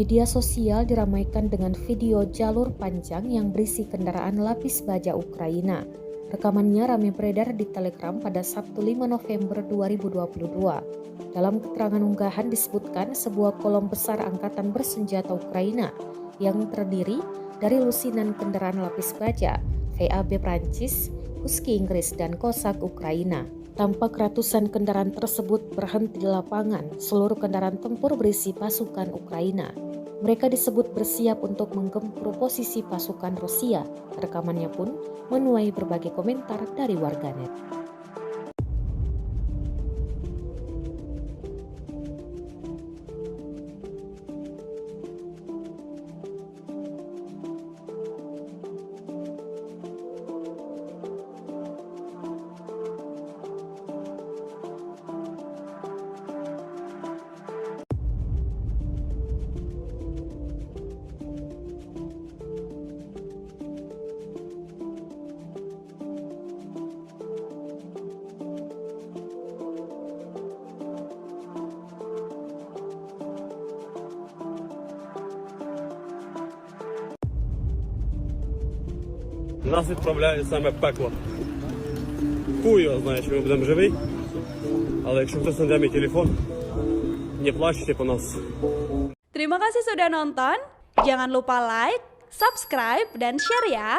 Media sosial diramaikan dengan video jalur panjang yang berisi kendaraan lapis baja Ukraina. Rekamannya ramai beredar di Telegram pada Sabtu 5 November 2022. Dalam keterangan unggahan disebutkan sebuah kolom besar angkatan bersenjata Ukraina yang terdiri dari lusinan kendaraan lapis baja, VAB Prancis, Husky Inggris, dan Kosak Ukraina. Tampak ratusan kendaraan tersebut berhenti di lapangan. Seluruh kendaraan tempur berisi pasukan Ukraina. Mereka disebut bersiap untuk menggempur posisi pasukan Rusia. Rekamannya pun menuai berbagai komentar dari warganet. Нас відправляють саме в пекло. Хуй його знає, чи ми будемо живі. Але якщо хтось знайде мій телефон, не плачте по нас. Terima kasih sudah nonton. Jangan lupa like, subscribe, dan share ya.